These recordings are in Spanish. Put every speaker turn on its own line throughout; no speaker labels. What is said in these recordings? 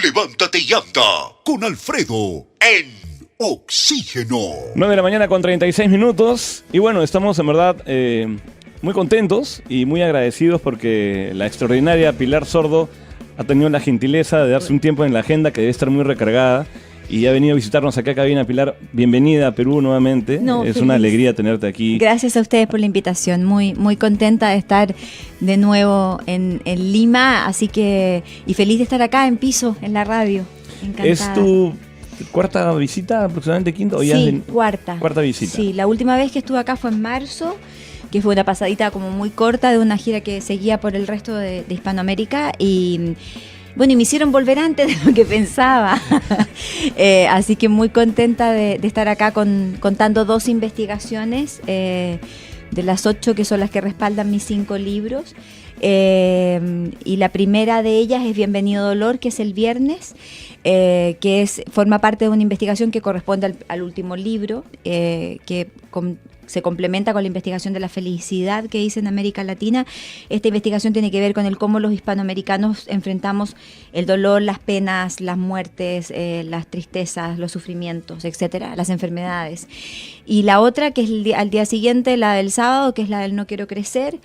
Levántate y anda con Alfredo en Oxígeno.
9 de la mañana con 36 minutos. Y bueno, estamos en verdad muy contentos y muy agradecidos porque la extraordinaria Pilar Sordo ha tenido la gentileza de darse un tiempo en la agenda que debe estar muy recargada y ha venido a visitarnos acá a cabina. Pilar, bienvenida a Perú nuevamente. Es una alegría tenerte aquí.
Gracias a ustedes por la invitación. Muy contenta de estar de nuevo en Lima, así que y feliz de estar acá en Piso, en la radio. Encantada.
¿Es tu cuarta visita, aproximadamente quinta? ¿O ya
sí, cuarta.
Cuarta visita.
Sí, la última vez que estuve acá fue en marzo, que fue una pasadita como muy corta de una gira que seguía por el resto de Hispanoamérica y bueno, y me hicieron volver antes de lo que pensaba. Así que muy contenta de estar acá contando 2 investigaciones de las 8 que son las que respaldan mis 5 libros. Y la primera de ellas es Bienvenido Dolor, que es el viernes, que forma parte de una investigación que corresponde al último libro, que se complementa con la investigación de la felicidad que hice en América Latina. Esta investigación tiene que ver con cómo los hispanoamericanos enfrentamos el dolor, las penas, las muertes, las tristezas, los sufrimientos, etcétera, las enfermedades. Y la otra, que es al día siguiente, la del sábado, que es la del No Quiero Crecer,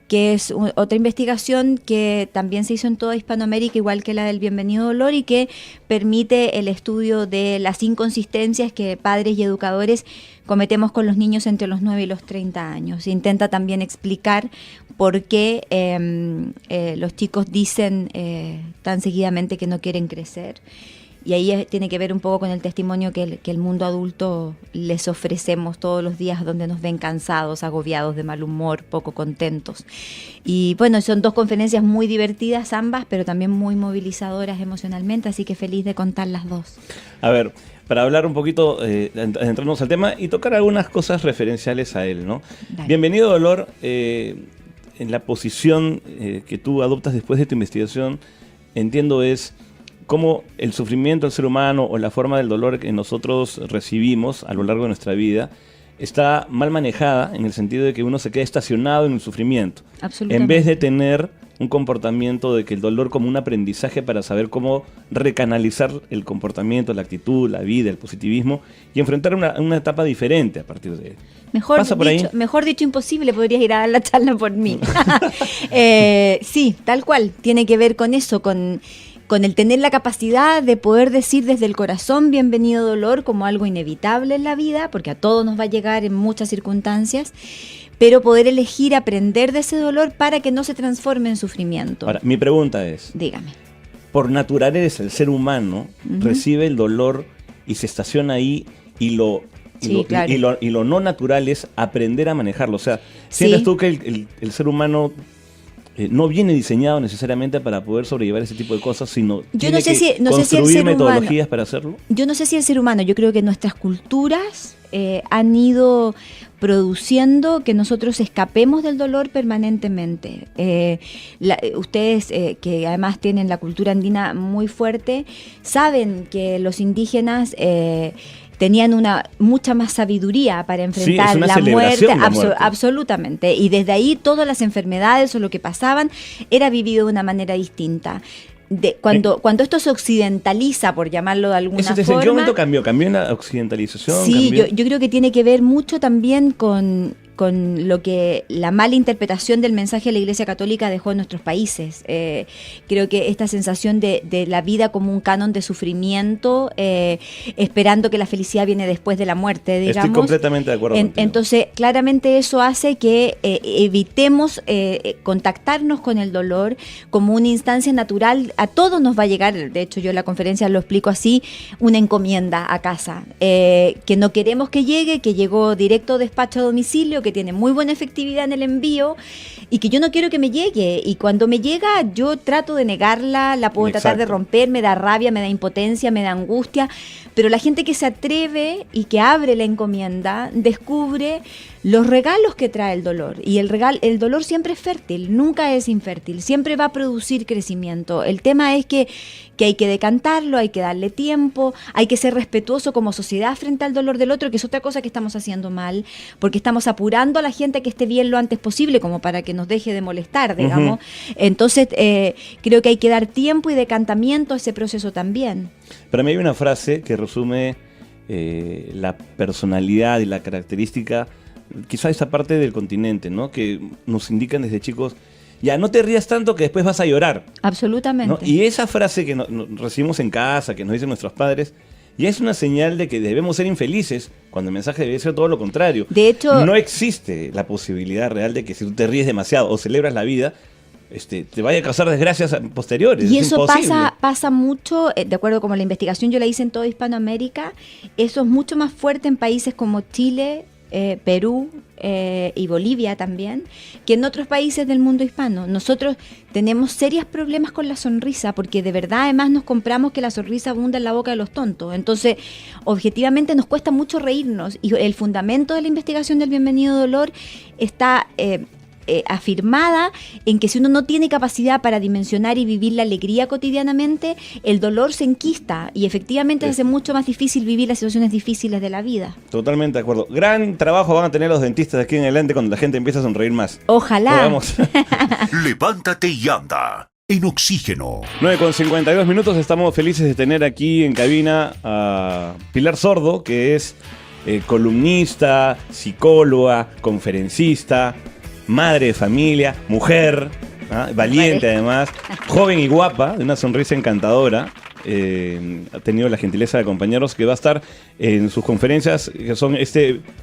que es otra investigación que también se hizo en toda Hispanoamérica, igual que la del Bienvenido Dolor, y que permite el estudio de las inconsistencias que padres y educadores cometemos con los niños entre los 9 y los 30 años. Intenta también explicar por qué los chicos dicen tan seguidamente que no quieren crecer. Y ahí tiene que ver un poco con el testimonio que el mundo adulto les ofrecemos todos los días, donde nos ven cansados, agobiados, de mal humor, poco contentos. Y bueno, son 2 conferencias muy divertidas ambas, pero también muy movilizadoras emocionalmente, así que feliz de contar las 2.
A ver, para hablar un poquito, entrarnos al tema y tocar algunas cosas referenciales a él, ¿no? Dale. Bienvenido Dolor, en la posición que tú adoptas después de tu investigación, entiendo es cómo el sufrimiento del ser humano o la forma del dolor que nosotros recibimos a lo largo de nuestra vida está mal manejada, en el sentido de que uno se queda estacionado en el sufrimiento, en vez de tener un comportamiento de que el dolor como un aprendizaje para saber cómo recanalizar el comportamiento, la actitud, la vida, el positivismo y enfrentar una etapa diferente a partir de él.
Mejor dicho, imposible, podrías ir a dar la charla por mí. Sí, tal cual, tiene que ver con eso, con el tener la capacidad de poder decir desde el corazón bienvenido dolor como algo inevitable en la vida, porque a todos nos va a llegar en muchas circunstancias, pero poder elegir aprender de ese dolor para que no se transforme en sufrimiento.
Ahora, mi pregunta es,
dígame,
por naturaleza el ser humano recibe el dolor y se estaciona ahí y lo no natural es aprender a manejarlo. O sea, ¿sientes tú que el ser humano no viene diseñado necesariamente para poder sobrellevar ese tipo de cosas, sino construir metodologías para hacerlo? Yo
no sé si el ser humano, yo creo que nuestras culturas han ido produciendo que nosotros escapemos del dolor permanentemente. Ustedes, que además tienen la cultura andina muy fuerte, saben que los indígenas tenían mucha más sabiduría para enfrentar la muerte, absolutamente. Y desde ahí todas las enfermedades o lo que pasaban era vivido de una manera distinta. Cuando esto se occidentaliza, por llamarlo de alguna forma...
¿En qué momento cambió? ¿Cambió en la occidentalización?
Sí, yo creo que tiene que ver mucho también con lo que la mala interpretación del mensaje de la Iglesia Católica dejó en nuestros países. Creo que esta sensación de la vida como un canon de sufrimiento, esperando que la felicidad viene después de la muerte, digamos.
Estoy completamente de acuerdo contigo.
Entonces, claramente eso hace que evitemos contactarnos con el dolor como una instancia natural. A todos nos va a llegar, de hecho yo en la conferencia lo explico así, una encomienda a casa, que no queremos que llegue, que llegó directo despacho a domicilio, que tiene muy buena efectividad en el envío y que yo no quiero que me llegue, y cuando me llega yo trato de negarla, la puedo tratar de romper, me da rabia, me da impotencia, me da angustia, pero la gente que se atreve y que abre la encomienda descubre los regalos que trae el dolor, y el dolor siempre es fértil, nunca es infértil, siempre va a producir crecimiento. El tema es que que hay que decantarlo, hay que darle tiempo, hay que ser respetuoso como sociedad frente al dolor del otro, que es otra cosa que estamos haciendo mal, porque estamos apurando a la gente a que esté bien lo antes posible, como para que nos deje de molestar, digamos. Entonces, creo que hay que dar tiempo y decantamiento a ese proceso también.
Para mí hay una frase que resume la personalidad y la característica, quizá esa parte del continente, ¿no? Que nos indican desde chicos, ya no te rías tanto que después vas a llorar.
Absolutamente.
¿No? Y esa frase que recibimos en casa, que nos dicen nuestros padres, ya es una señal de que debemos ser infelices, cuando el mensaje debe ser todo lo contrario.
De hecho,
no existe la posibilidad real de que si tú te ríes demasiado o celebras la vida, te vaya a causar desgracias posteriores.
Y
es
eso
imposible.
pasa mucho, de acuerdo como la investigación yo la hice en toda Hispanoamérica, eso es mucho más fuerte en países como Chile, Perú y Bolivia también, que en otros países del mundo hispano. Nosotros tenemos serios problemas con la sonrisa, porque de verdad además nos compramos que la sonrisa abunda en la boca de los tontos. Entonces, objetivamente nos cuesta mucho reírnos, y el fundamento de la investigación del Bienvenido Dolor está afirmada en que si uno no tiene capacidad para dimensionar y vivir la alegría cotidianamente, el dolor se enquista y efectivamente hace mucho más difícil vivir las situaciones difíciles de la vida.
Totalmente de acuerdo. Gran trabajo van a tener los dentistas de aquí en adelante cuando la gente empiece a sonreír más.
Ojalá.
Vamos.
Levántate y anda en Oxígeno.
9:52 minutos. Estamos felices de tener aquí en cabina a Pilar Sordo, que es columnista, psicóloga, conferencista, madre de familia, mujer, valiente además, joven y guapa, de una sonrisa encantadora. Ha tenido la gentileza de acompañarnos, que va a estar en sus conferencias, que son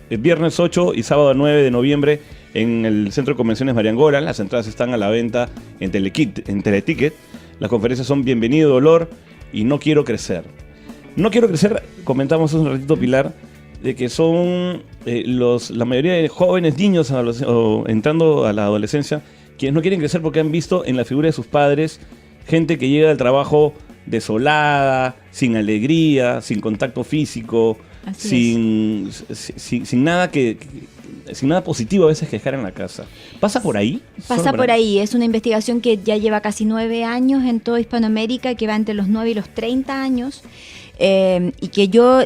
viernes 8 y sábado 9 de noviembre en el Centro de Convenciones Mariangola. Las entradas están a la venta en Teleticket. Las conferencias son Bienvenido Dolor y No Quiero Crecer. No Quiero Crecer, comentamos hace un ratito, Pilar, de que son la mayoría de jóvenes, niños entrando a la adolescencia, quienes no quieren crecer porque han visto en la figura de sus padres gente que llega al trabajo desolada, sin alegría, sin contacto físico, sin nada sin nada positivo a veces que dejar en la casa. ¿Pasa por ahí?
Pasa por ahí. Es una investigación que ya lleva casi 9 años en toda Hispanoamérica, que va entre los 9 y los 30 años. Y que yo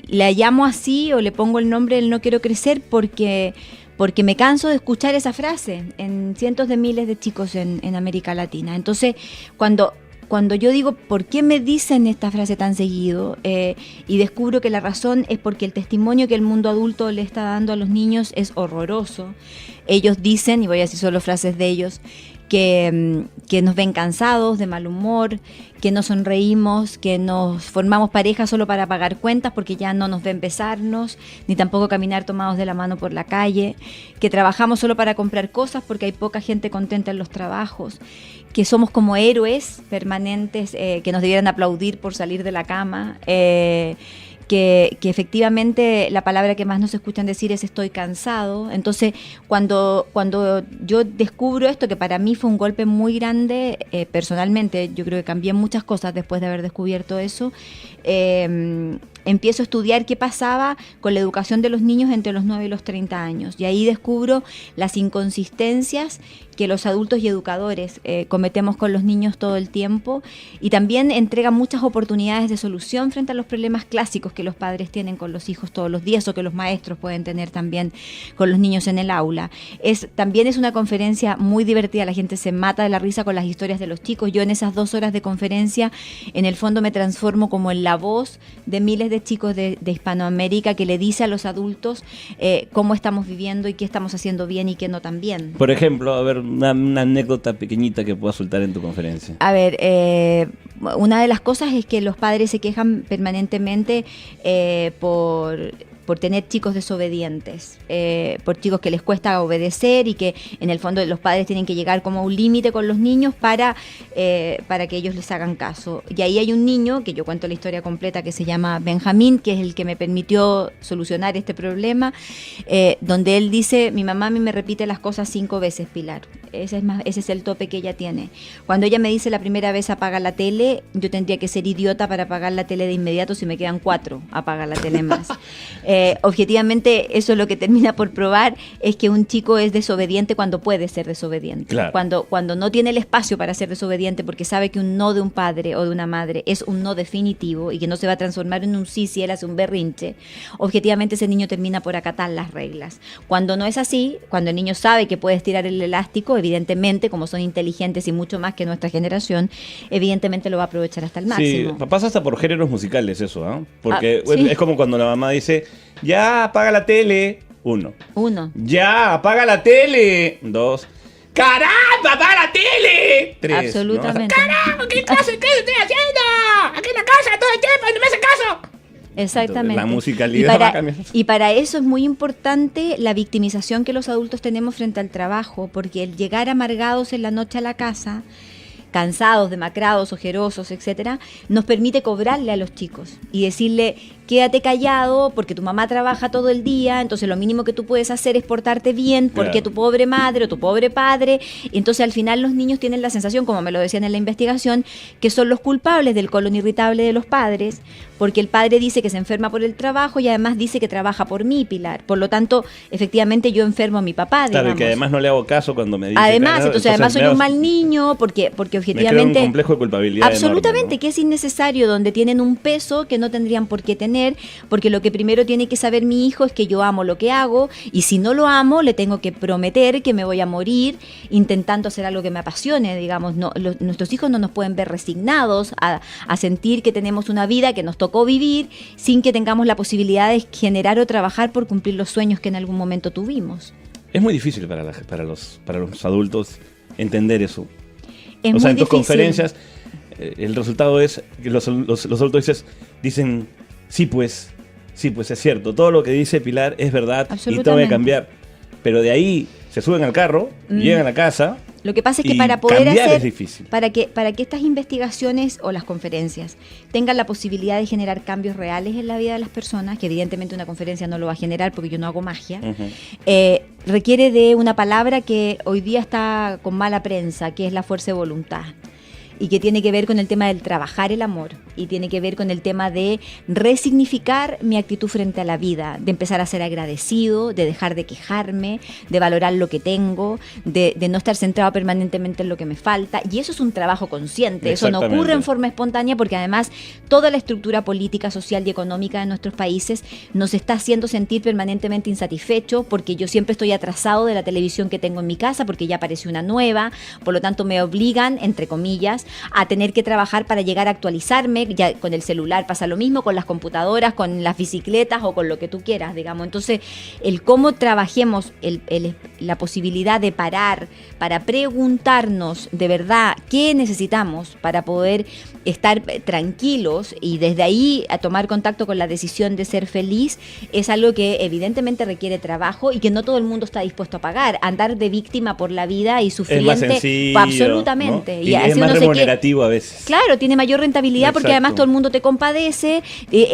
la llamo así, o le pongo el nombre del No Quiero Crecer, porque me canso de escuchar esa frase en cientos de miles de chicos en América Latina. Entonces, cuando yo digo, ¿por qué me dicen esta frase tan seguido? Y descubro que la razón es porque el testimonio que el mundo adulto le está dando a los niños es horroroso. Ellos dicen, y voy a decir solo frases de ellos, que nos ven cansados, de mal humor, que no sonreímos, que nos formamos pareja solo para pagar cuentas porque ya no nos ven besarnos, ni tampoco caminar tomados de la mano por la calle, que trabajamos solo para comprar cosas porque hay poca gente contenta en los trabajos, que somos como héroes permanentes, que nos debieran aplaudir por salir de la cama, que efectivamente la palabra que más nos escuchan decir es estoy cansado. Entonces, cuando yo descubro esto, que para mí fue un golpe muy grande, personalmente, yo creo que cambié muchas cosas después de haber descubierto eso, empiezo a estudiar qué pasaba con la educación de los niños entre los 9 y los 30 años. Y ahí descubro las inconsistencias que los adultos y educadores cometemos con los niños todo el tiempo, y también entrega muchas oportunidades de solución frente a los problemas clásicos que los padres tienen con los hijos todos los días, o que los maestros pueden tener también con los niños en el aula. También es una conferencia muy divertida, la gente se mata de la risa con las historias de los chicos. Yo en esas 2 horas de conferencia, en el fondo me transformo como en la voz de miles de chicos de Hispanoamérica, que le dice a los adultos cómo estamos viviendo y qué estamos haciendo bien y qué no tan bien.
Por ejemplo, a ver, una anécdota pequeñita que puedas soltar en tu conferencia.
A ver, una de las cosas es que los padres se quejan permanentemente por tener chicos desobedientes, por chicos que les cuesta obedecer, y que en el fondo los padres tienen que llegar como a un límite con los niños para que ellos les hagan caso. Y ahí hay un niño, que yo cuento la historia completa, que se llama Benjamín, que es el que me permitió solucionar este problema, donde él dice: mi mamá a mí me repite las cosas 5 veces, Pilar. ese es el tope que ella tiene. Cuando ella me dice la primera vez apaga la tele, yo tendría que ser idiota para apagar la tele de inmediato si me quedan 4, apaga la tele más. Objetivamente, eso lo que termina por probar es que un chico es desobediente cuando puede ser desobediente.
Claro.
Cuando no tiene el espacio para ser desobediente porque sabe que un no de un padre o de una madre es un no definitivo y que no se va a transformar en un sí si él hace un berrinche, objetivamente ese niño termina por acatar las reglas. Cuando no es así, cuando el niño sabe que puede estirar el elástico, evidentemente, como son inteligentes y mucho más que nuestra generación, evidentemente lo va a aprovechar hasta el máximo.
Sí, pasa hasta por géneros musicales eso, ¿ah? Porque
sí.
es como cuando la mamá dice, ya, apaga la tele. 1. Ya, apaga la tele. 2. ¡Caramba, apaga la tele! 3.
Absolutamente.
¿No? ¡Carajo, qué clase que estoy haciendo! Aquí en la casa todo el tiempo y no me hace caso.
Exactamente.
La musicalidad va a cambiar.
Y para eso es muy importante la victimización que los adultos tenemos frente al trabajo, porque el llegar amargados en la noche a la casa, cansados, demacrados, ojerosos, etcétera, nos permite cobrarle a los chicos y decirle, quédate callado porque tu mamá trabaja todo el día, entonces lo mínimo que tú puedes hacer es portarte bien porque
Claro.
tu pobre madre o tu pobre padre, y entonces al final los niños tienen la sensación, como me lo decían en la investigación, que son los culpables del colon irritable de los padres, porque el padre dice que se enferma por el trabajo y además dice que trabaja por mí, Pilar. Por lo tanto, efectivamente yo enfermo a mi papá,
Claro,
digamos.
y que además no le hago caso cuando me dice...
Además,
claro,
entonces además soy
me
un
hago-
mal niño porque
Me
objetivamente...
crea un complejo de culpabilidad
Absolutamente,
enorme, ¿no?
que es innecesario, donde tienen un peso que no tendrían por qué tener, porque lo que primero tiene que saber mi hijo es que yo amo lo que hago, y si no lo amo, le tengo que prometer que me voy a morir intentando hacer algo que me apasione, digamos. Nuestros hijos no nos pueden ver resignados a sentir que tenemos una vida que nos tocó vivir sin que tengamos la posibilidad de generar o trabajar por cumplir los sueños que en algún momento tuvimos.
Es muy difícil para los adultos entender eso.
Es
O sea,
muy
en tus
difícil.
conferencias, el resultado es que los adultos dicen, sí pues, es cierto, todo lo que dice Pilar es verdad y tengo que
Absolutamente.
cambiar. Pero de ahí se suben al carro, llegan a casa.
Lo que pasa es que
Y
para poder
cambiar
hacer,
es difícil.
para que estas investigaciones o las conferencias tengan la posibilidad de generar cambios reales en la vida de las personas, que evidentemente una conferencia no lo va a generar porque yo no hago magia, requiere de una palabra que hoy día está con mala prensa, que es la fuerza de voluntad. Y que tiene que ver con el tema del trabajar el amor, y tiene que ver con el tema de resignificar mi actitud frente a la vida, de empezar a ser agradecido, de dejar de quejarme, de valorar lo que tengo, de no estar centrado permanentemente en lo que me falta. Y eso es un trabajo consciente, eso no
Exactamente.
ocurre en forma espontánea, porque además toda la estructura política, social y económica de nuestros países nos está haciendo sentir permanentemente insatisfechos, porque yo siempre estoy atrasado de la televisión que tengo en mi casa, porque ya apareció una nueva, por lo tanto me obligan, entre comillas, a tener que trabajar para llegar a actualizarme. Ya con el celular pasa lo mismo, con las computadoras, con las bicicletas o con lo que tú quieras, digamos. Entonces, el cómo trabajemos la posibilidad de parar para preguntarnos de verdad qué necesitamos para poder estar tranquilos y desde ahí a tomar contacto con la decisión de ser feliz, es algo que evidentemente requiere trabajo y que no todo el mundo está dispuesto a pagar. Andar de víctima por la vida y
Es
sufriente,
más sencillo,
absolutamente.
¿no? Y es
así
más
uno se
remunerativo a veces.
Claro, tiene mayor rentabilidad porque
Exacto.
además todo el mundo te compadece,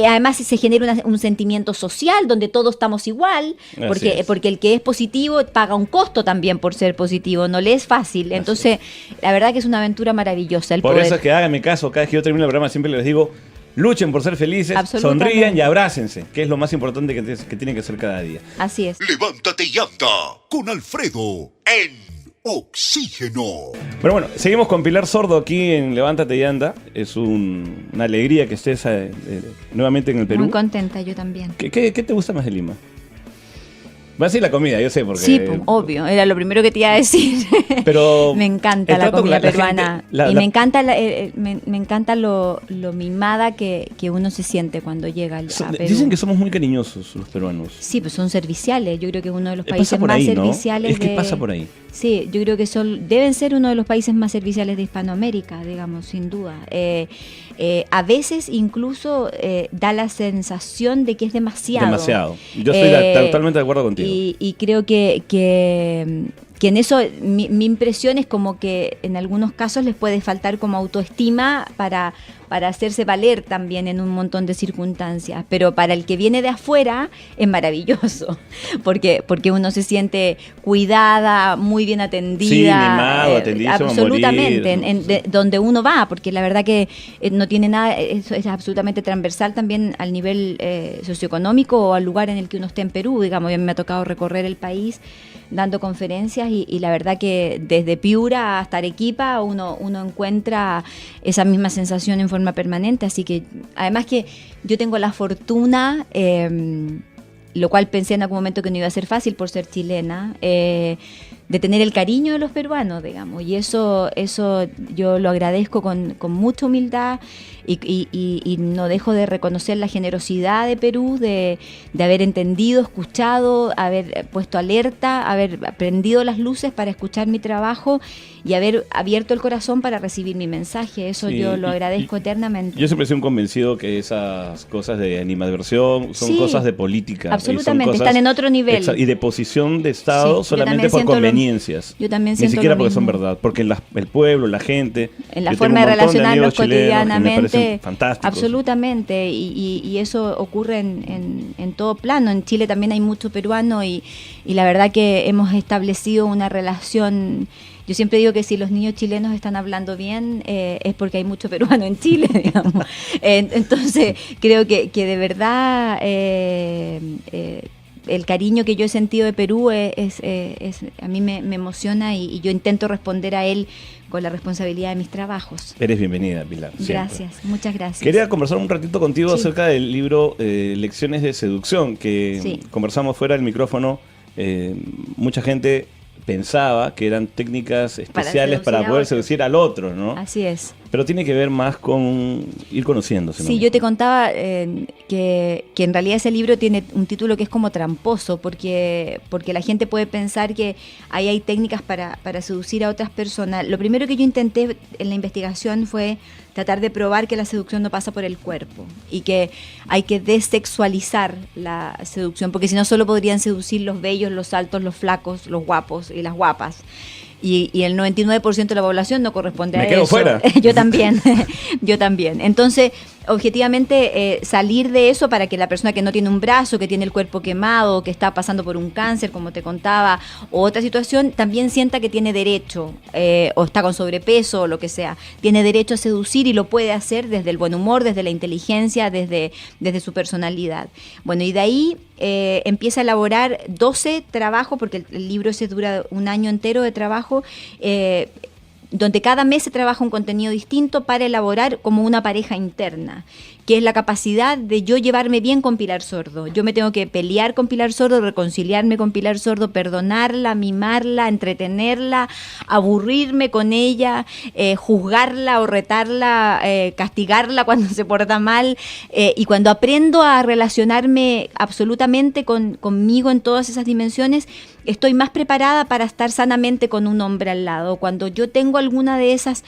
además se genera un sentimiento social donde todos estamos igual,
Así es.
porque el que es positivo paga un costo también por ser positivo, no le es fácil. Entonces, la verdad que es una aventura maravillosa el
Por
poder.
eso es que háganme caso, cada vez que yo termino el programa siempre les digo, luchen por ser felices,
Absolutamente.
sonrían y abrácense, que es lo más importante que tienen que hacer cada día.
Así es.
Levántate y anda con Alfredo en Oxígeno.
Pero bueno, seguimos con Pilar Sordo aquí en Levántate y Anda. Es una alegría que estés nuevamente en el Perú.
Muy contenta, yo también.
¿Qué te gusta más de Lima? Va a ser la comida, yo sé, porque...
Sí, pues, obvio, era lo primero que te iba a decir.
Pero
me encanta
el
la
trato con
comida
la
peruana
gente,
y me encanta me encanta lo mimada que uno se siente cuando llega a Perú.
Dicen que somos muy cariñosos los peruanos.
Sí, pues son serviciales. Yo creo que es uno de los
Pasa
países
por
más
ahí, ¿no?
serviciales.
Es que pasa por ahí.
Sí, yo creo que deben ser uno de los países más serviciales de Hispanoamérica, digamos, sin duda. A veces incluso da la sensación de que es demasiado.
Demasiado. Yo estoy totalmente de acuerdo contigo.
Y creo que en eso mi impresión es como que en algunos casos les puede faltar como autoestima para hacerse valer también en un montón de circunstancias, pero para el que viene de afuera es maravilloso, porque uno se siente cuidada, muy bien atendida,
sí, mimado, atendidísimo
absolutamente,
a morir.
Donde uno va, porque la verdad que no tiene nada, eso es absolutamente transversal también al nivel socioeconómico o al lugar en el que uno esté en Perú, digamos. A mí me ha tocado recorrer el país dando conferencias y la verdad que desde Piura hasta Arequipa uno encuentra esa misma sensación en forma permanente, así que además que yo tengo la fortuna, lo cual pensé en algún momento que no iba a ser fácil por ser chilena, de tener el cariño de los peruanos, digamos, y eso yo lo agradezco con mucha humildad y no dejo de reconocer la generosidad de Perú, de haber entendido, escuchado, haber puesto alerta, haber prendido las luces para escuchar mi trabajo y haber abierto el corazón para recibir mi mensaje. Eso sí, yo lo agradezco eternamente.
Yo siempre he sido un convencido que esas cosas de animadversión son cosas de política.
Absolutamente, están en otro nivel.
Y de posición de Estado solamente por conveniencias.
Yo también
siento
Ni
siquiera
lo
porque
mismo.
son verdad, porque el pueblo, la gente,
en la forma de relacionarnos cotidianamente,
fantásticos.
Absolutamente, y eso ocurre en todo plano. En Chile también hay mucho peruano y la verdad que hemos establecido una relación. Yo siempre digo que si los niños chilenos están hablando bien es porque hay mucho peruano en Chile, digamos. Entonces creo que de verdad el cariño que yo he sentido de Perú a mí me emociona y yo intento responder a él con la responsabilidad de mis trabajos.
Eres bienvenida, Pilar.
Gracias, muchas gracias.
Quería conversar un ratito contigo acerca del libro Lecciones de Seducción, que conversamos fuera del micrófono. Mucha gente pensaba que eran técnicas especiales para poder seducir al otro, ¿no?
Así es.
Pero tiene que ver más con ir conociéndose.
Sí, yo te contaba que en realidad ese libro tiene un título que es como tramposo, porque la gente puede pensar que ahí hay técnicas para seducir a otras personas. Lo primero que yo intenté en la investigación fue tratar de probar que la seducción no pasa por el cuerpo y que hay que desexualizar la seducción, porque si no solo podrían seducir los bellos, los altos, los flacos, los guapos y las guapas. Y el 99% de la población no corresponde a eso.
Me quedo fuera.
Yo también, yo también. Entonces, objetivamente, salir de eso para que la persona que no tiene un brazo, que tiene el cuerpo quemado, que está pasando por un cáncer, como te contaba, o otra situación, también sienta que tiene derecho, o está con sobrepeso, o lo que sea. Tiene derecho a seducir y lo puede hacer desde el buen humor, desde la inteligencia, desde su personalidad. Bueno, y de ahí empieza a elaborar 12 trabajos, porque el libro ese dura un año entero de trabajo, donde cada mes se trabaja un contenido distinto para elaborar como una pareja interna, que es la capacidad de yo llevarme bien con Pilar Sordo. Yo me tengo que pelear con Pilar Sordo, reconciliarme con Pilar Sordo, perdonarla, mimarla, entretenerla, aburrirme con ella, juzgarla o retarla, castigarla cuando se porta mal, y cuando aprendo a relacionarme absolutamente conmigo en todas esas dimensiones, estoy más preparada para estar sanamente con un hombre al lado. Cuando yo tengo alguna de esas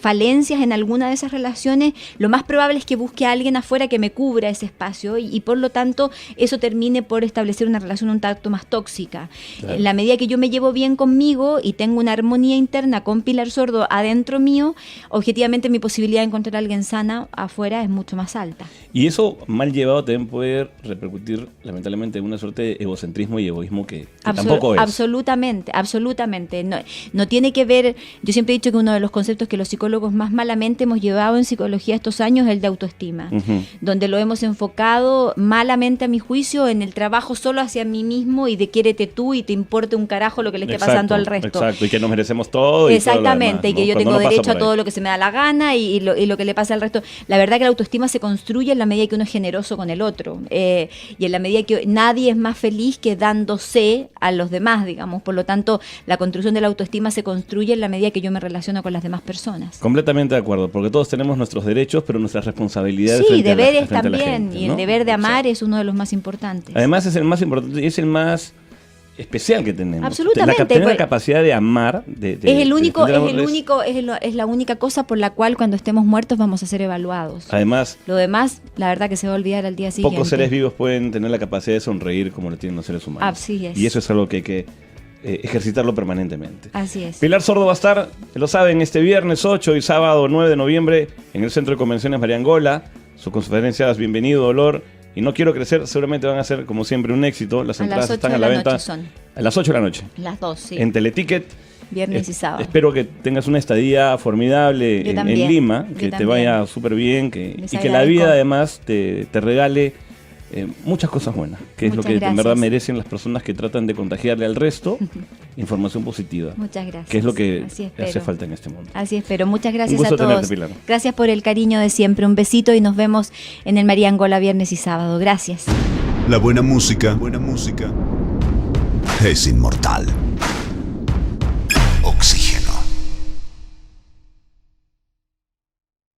falencias en alguna de esas relaciones, lo más probable es que busque a alguien afuera que me cubra ese espacio y por lo tanto eso termine por establecer una relación un tanto más tóxica. Claro. En la medida que yo me llevo bien conmigo y tengo una armonía interna con Pilar Sordo adentro mío, objetivamente mi posibilidad de encontrar a alguien sana afuera es mucho más alta.
Y eso mal llevado también puede repercutir lamentablemente en una suerte de egocentrismo y egoísmo que tampoco es.
Absolutamente. No tiene que ver, yo siempre he dicho que uno de los conceptos que los psicólogos más malamente hemos llevado en psicología estos años es el de autoestima, donde lo hemos enfocado malamente a mi juicio en el trabajo solo hacia mí mismo y de quiérete tú y te importe un carajo lo que le esté pasando al resto.
Exacto, y que nos merecemos todo.
Exactamente,
y todo lo demás,
y que yo tengo derecho a todo lo que se me da la gana y lo que le pasa al resto. La verdad que la autoestima se construye en la medida que uno es generoso con el otro, y en la medida que nadie es más feliz que dándose a los demás, digamos. Por lo tanto, la construcción de la autoestima se construye en la medida que yo me relaciono con las demás personas.
Completamente de acuerdo, porque todos tenemos nuestros derechos, pero nuestras responsabilidades.
Sí, deberes
frente
también,
a la gente,
y el deber de amar es uno de los más importantes.
Además es el más importante y es el más especial que tenemos.
Absolutamente.
Tener la capacidad de amar, es
la única cosa por la cual cuando estemos muertos vamos a ser evaluados.
Además,
lo demás, la verdad que se va a olvidar al día siguiente.
Pocos seres vivos pueden tener la capacidad de sonreír como lo tienen los seres humanos.
Así es.
Y eso es algo que hay que ejercitarlo permanentemente.
Así es.
Pilar Sordo va a estar, lo saben, este viernes 8 y sábado 9 de noviembre en el Centro de Convenciones Mariangola. Sus conferencias Bienvenido Dolor y No Quiero Crecer seguramente van a ser, como siempre, un éxito. Las entradas están a la venta a las 8 de la noche.
Las 2, sí.
En Teleticket.
Viernes y sábado.
Espero que tengas una estadía formidable en Lima, que te vaya súper bien y que la vida además te regale muchas cosas buenas, que es lo que en verdad merecen las personas que tratan de contagiarle al resto información positiva.
Muchas gracias.
Que es lo que hace falta en este mundo.
Así espero. Muchas gracias
a todos.
Tenerte, Pilar. Gracias por el cariño de siempre. Un besito y nos vemos en el Mariangola viernes y sábado. Gracias.
La buena música es inmortal.